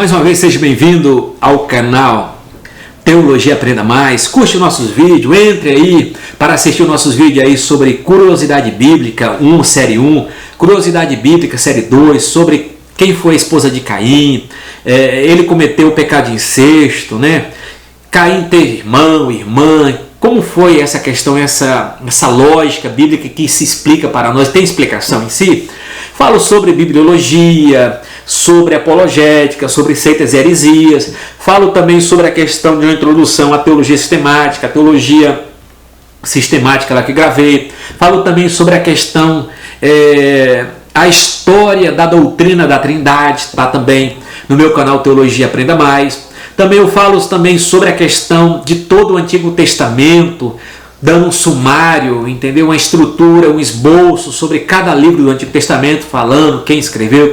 Mais uma vez, seja bem-vindo ao canal Teologia Aprenda Mais. Curte nossos vídeos, entre aí para assistir nossos vídeos aí sobre curiosidade bíblica 1, série 1, curiosidade bíblica série 2, sobre quem foi a esposa de Caim, ele cometeu o pecado de incesto, né? Caim teve irmão, irmã, como foi essa questão, essa lógica bíblica que se explica para nós, tem explicação em si? Falo sobre bibliologia, sobre apologética, sobre seitas e heresias. Falo também sobre a questão de uma introdução à teologia sistemática, a teologia sistemática lá que gravei. Falo também sobre a questão, a história da doutrina da Trindade, está também no meu canal Teologia Aprenda Mais. Também eu falo também sobre a questão de todo o Antigo Testamento, dando um sumário, entendeu? Uma estrutura, um esboço sobre cada livro do Antigo Testamento, falando quem escreveu,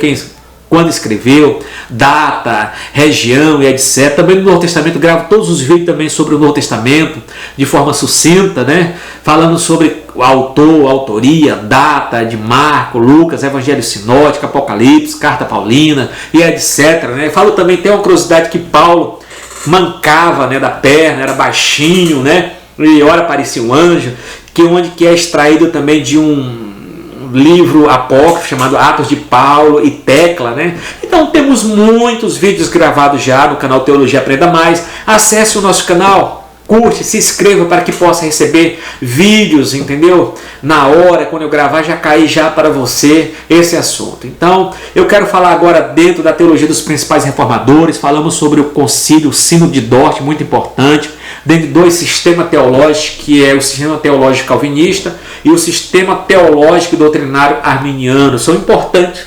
quando escreveu, data, região e etc. Também no Novo Testamento gravo todos os vídeos também sobre o Novo Testamento, de forma sucinta, né? Falando sobre o autor, autoria, data de Marco, Lucas, Evangelho Sinótico, Apocalipse, Carta Paulina e etc. Né? Falo também, tem uma curiosidade que Paulo mancava, né, da perna, era baixinho, né? E ora parecia um anjo, onde é extraído também de um livro apócrifo chamado Atos de Paulo e Tecla, né? Então temos muitos vídeos gravados já no canal Teologia Aprenda Mais. Acesse o nosso canal, curte, se inscreva para que possa receber vídeos, entendeu? Na hora, quando eu gravar, já cair já para você esse assunto. Então, eu quero falar agora dentro da teologia dos principais reformadores. Falamos sobre o concílio, o Sínodo de Dort, muito importante, dentro de dois sistemas teológicos, que é o sistema teológico calvinista e o sistema teológico doutrinário arminiano. São importantes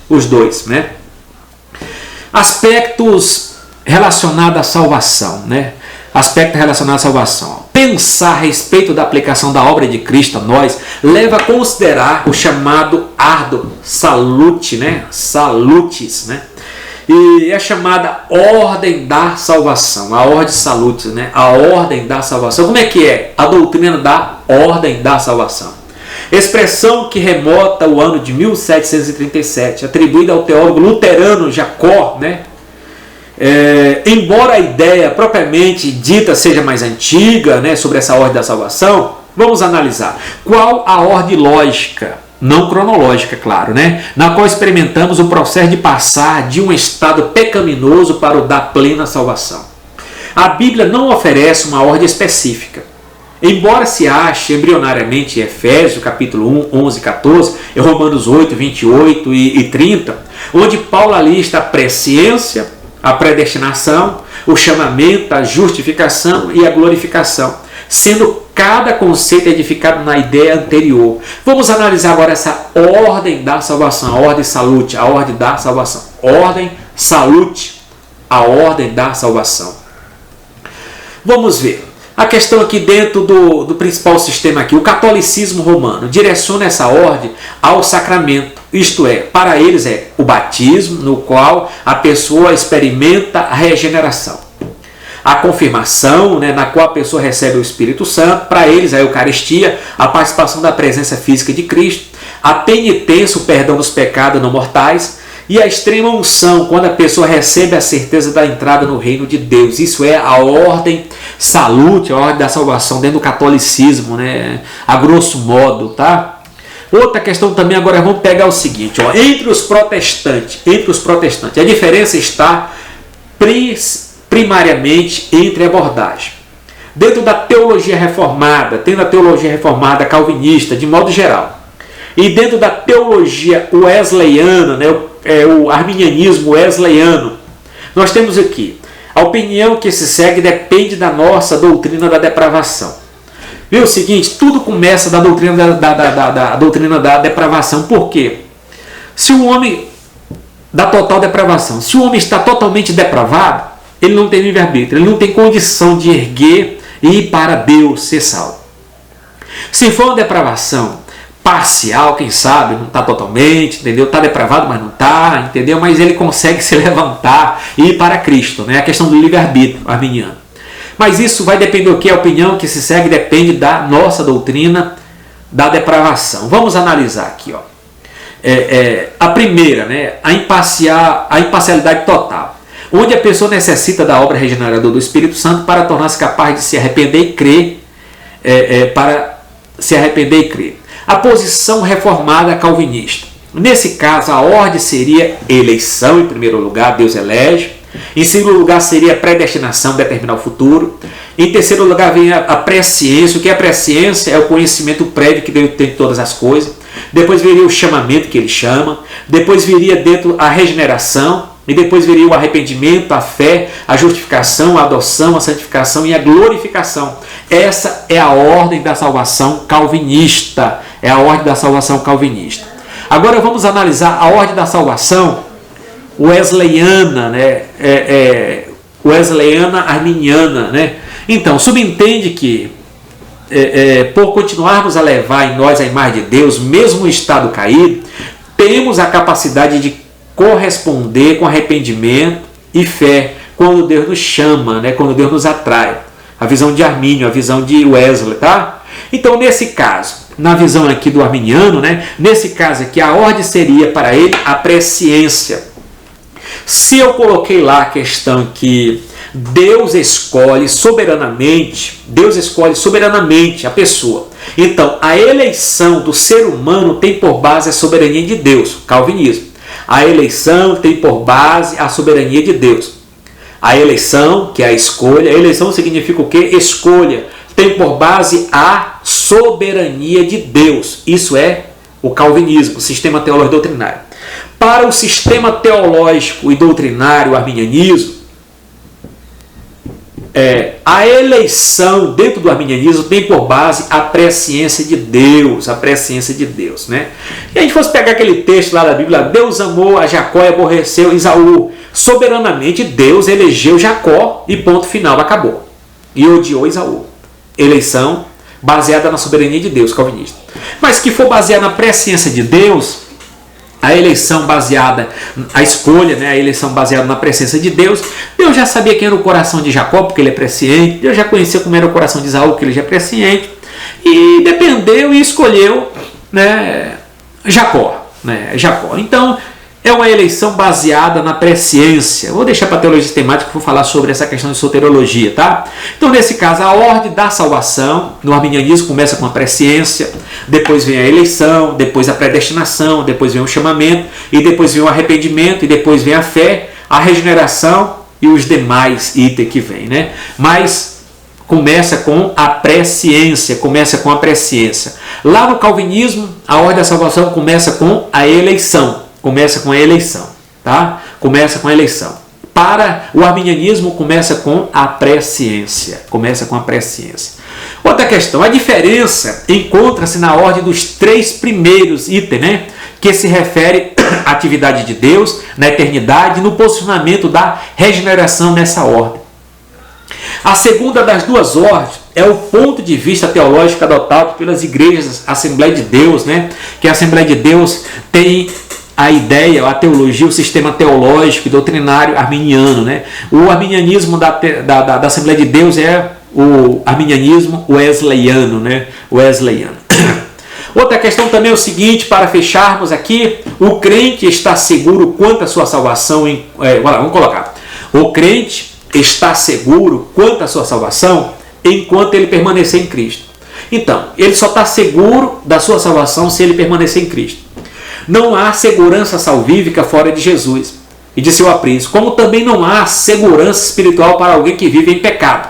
os dois, né? Aspectos relacionados à salvação, né? Aspecto relacionado à salvação. Pensar a respeito da aplicação da obra de Cristo a nós leva a considerar o chamado árduo salute, né? Salutis, né? E é chamada ordem da salvação, a ordem salutis, né? A ordem da salvação. Como é que é? A doutrina da ordem da salvação. Expressão que remota ao ano de 1737, atribuída ao teólogo luterano Jacó, né? Embora a ideia propriamente dita seja mais antiga, né, sobre essa ordem da salvação, vamos analisar qual a ordem lógica, não cronológica, claro, né, na qual experimentamos o processo de passar de um estado pecaminoso para o da plena salvação. A Bíblia não oferece uma ordem específica. Embora se ache embrionariamente em Efésios, capítulo 1, 11 e 14, e Romanos 8, 28 e 30, onde Paulo alista a presciência, a predestinação, o chamamento, a justificação e a glorificação, sendo cada conceito edificado na ideia anterior. Vamos analisar agora essa ordem da salvação, a ordem salute, a ordem da salvação. Ordem salute, a ordem da salvação. Vamos ver. A questão aqui dentro do principal sistema aqui, o catolicismo romano direciona essa ordem ao sacramento, isto é, para eles é o batismo, no qual a pessoa experimenta a regeneração. A confirmação, né, na qual a pessoa recebe o Espírito Santo, para eles a Eucaristia, a participação da presença física de Cristo, a penitência, o perdão dos pecados não mortais, e a extrema unção, quando a pessoa recebe a certeza da entrada no reino de Deus. Isso é a ordem salute, a ordem da salvação dentro do catolicismo, né? A grosso modo, tá? Outra questão também, agora vamos pegar o seguinte, ó, entre os protestantes, a diferença está primariamente entre abordagem. Dentro da teologia reformada, tem a teologia reformada calvinista, de modo geral, e dentro da teologia wesleyana, né, o arminianismo wesleyano, nós temos aqui a opinião que se segue depende da nossa doutrina da depravação. Viu o seguinte, tudo começa da doutrina da doutrina da depravação. Por quê? Se o homem, da total depravação, se o homem está totalmente depravado, ele não tem livre-arbítrio, ele não tem condição de erguer e ir para Deus, ser salvo. Se for uma depravação parcial, quem sabe, não está totalmente, entendeu? Está depravado, mas não está, entendeu? Mas ele consegue se levantar e ir para Cristo, né? A questão do livre-arbítrio arminiano. Mas isso vai depender do que? A opinião que se segue depende da nossa doutrina da depravação. Vamos analisar aqui, ó. a primeira, né, a imparcialidade total, onde a pessoa necessita da obra regeneradora do Espírito Santo para tornar-se capaz de se arrepender e crer, A posição reformada calvinista. Nesse caso, a ordem seria eleição, em primeiro lugar, Deus elege. Em segundo lugar, seria a predestinação, determinar o futuro. Em terceiro lugar, vem a presciência. O que é a presciência? É o conhecimento prévio que Deus tem de todas as coisas. Depois viria o chamamento, que ele chama. Depois viria dentro a regeneração. E depois viria o arrependimento, a fé, a justificação, a adoção, a santificação e a glorificação. Essa é a ordem da salvação calvinista. É a ordem da salvação calvinista. Agora vamos analisar a ordem da salvação wesleyana, né? Wesleyana arminiana, né? Então, subentende que por continuarmos a levar em nós a imagem de Deus, mesmo no estado caído, temos a capacidade de corresponder com arrependimento e fé quando Deus nos chama, né? Quando Deus nos atrai. A visão de Armínio, a visão de Wesley, tá? Então, nesse caso, na visão aqui do arminiano, né? Nesse caso aqui, a ordem seria para ele a presciência. Se eu coloquei lá a questão que Deus escolhe soberanamente a pessoa. Então, a eleição do ser humano tem por base a soberania de Deus, calvinismo. A eleição tem por base a soberania de Deus. A eleição, que é a escolha, a eleição significa o quê? Escolha. Tem por base a soberania de Deus. Isso é o calvinismo, o sistema teológico doutrinário. Para o sistema teológico e doutrinário, o arminianismo, a eleição dentro do arminianismo tem por base a presciência de Deus, né? E a gente fosse pegar aquele texto lá da Bíblia, Deus amou a Jacó e aborreceu Esaú. Soberanamente Deus elegeu Jacó e ponto final, acabou. E odiou Esaú. Eleição baseada na soberania de Deus, calvinista. Mas que for baseada na presciência de Deus, a eleição baseada, a escolha, né, a eleição baseada na presciência de Deus, Deus já sabia quem era o coração de Jacó, porque ele é presciente, Deus já conhecia como era o coração de Esaú, porque ele já é presciente, e dependeu e escolheu, né, Jacó. Então, é uma eleição baseada na presciência. Vou deixar para a teologia sistemática que vou falar sobre essa questão de soteriologia, tá? Então, nesse caso, a ordem da salvação, no arminianismo, começa com a presciência, depois vem a eleição, depois a predestinação, depois vem o chamamento, e depois vem o arrependimento, e depois vem a fé, a regeneração e os demais itens que vêm, né? Mas começa com a presciência, Lá no calvinismo, a ordem da salvação começa com a eleição. Tá? Começa com a eleição. Para o arminianismo, começa com a presciência. Outra questão, a diferença encontra-se na ordem dos 3 primeiros itens, né? Que se refere à atividade de Deus, na eternidade, no posicionamento da regeneração nessa ordem. A segunda das duas ordens é o ponto de vista teológico adotado pelas igrejas Assembleia de Deus, né? Que a Assembleia de Deus tem a ideia, a teologia, o sistema teológico e doutrinário arminiano, né? O arminianismo da Assembleia de Deus é o arminianismo wesleyano, né? Outra questão também é o seguinte, para fecharmos aqui, o crente está seguro quanto à sua salvação. Vamos colocar. O crente está seguro quanto à sua salvação enquanto ele permanecer em Cristo. Então, ele só está seguro da sua salvação se ele permanecer em Cristo. Não há segurança salvífica fora de Jesus e de seu aprisco, como também não há segurança espiritual para alguém que vive em pecado.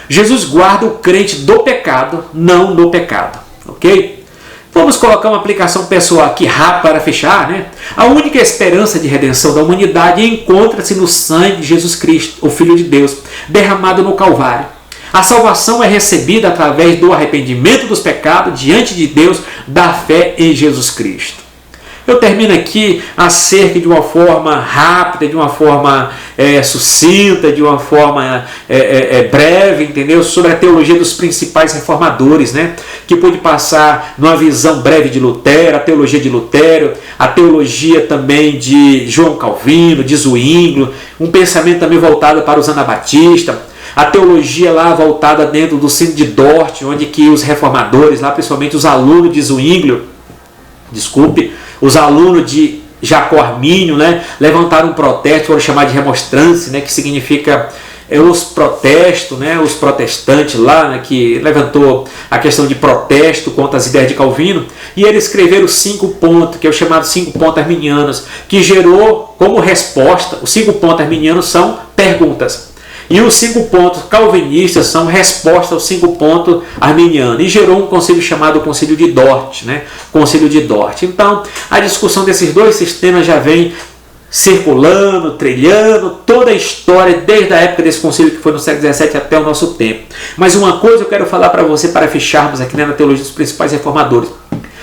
Jesus guarda o crente do pecado, não do pecado, ok? Vamos colocar uma aplicação pessoal aqui rápida para fechar, né? A única esperança de redenção da humanidade encontra-se no sangue de Jesus Cristo, o Filho de Deus, derramado no Calvário. A salvação é recebida através do arrependimento dos pecados diante de Deus, da fé em Jesus Cristo. Eu termino aqui acerca de uma forma rápida, de uma forma sucinta, de uma forma breve, entendeu? Sobre a teologia dos principais reformadores, né? Que pude passar numa visão breve de Lutero, a teologia de Lutero, a teologia também de João Calvino, de Zwinglio, um pensamento também voltado para os anabatistas, a teologia lá voltada dentro do centro de Dort, onde que os reformadores, lá principalmente os alunos de Zwinglio, os alunos de Jacó Armínio, né, levantaram um protesto, foram chamados de remonstrância, né, que significa os protestos, né, os protestantes lá, né, que levantou a questão de protesto contra as ideias de Calvino, e eles escreveram 5 pontos, que é o chamado 5 pontos arminianos, que gerou como resposta, os 5 pontos arminianos são perguntas, e os 5 pontos calvinistas são resposta aos 5 pontos arminianos, e gerou um concílio chamado Concílio de Dort, né, Concílio de Dort. Então, a discussão desses dois sistemas já vem circulando, trilhando toda a história desde a época desse concílio, que foi no século XVII até o nosso tempo. Mas uma coisa eu quero falar para você, para fecharmos aqui, né, na teologia dos principais reformadores.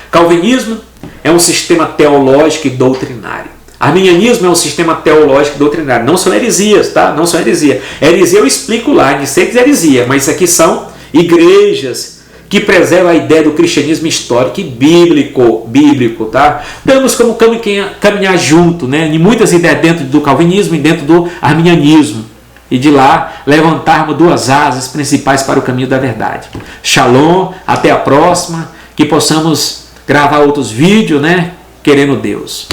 Calvinismo é um sistema teológico e doutrinário. Arminianismo é um sistema teológico e doutrinário. Não são heresias, tá? Não são heresias. Heresia eu explico lá, de sei que é heresia, mas isso aqui são igrejas que preservam a ideia do cristianismo histórico e bíblico, tá? Temos como caminhar junto, né, em muitas ideias dentro do calvinismo e dentro do arminianismo, e de lá levantarmos 2 asas principais para o caminho da verdade. Shalom, até a próxima, que possamos gravar outros vídeos, né, querendo Deus.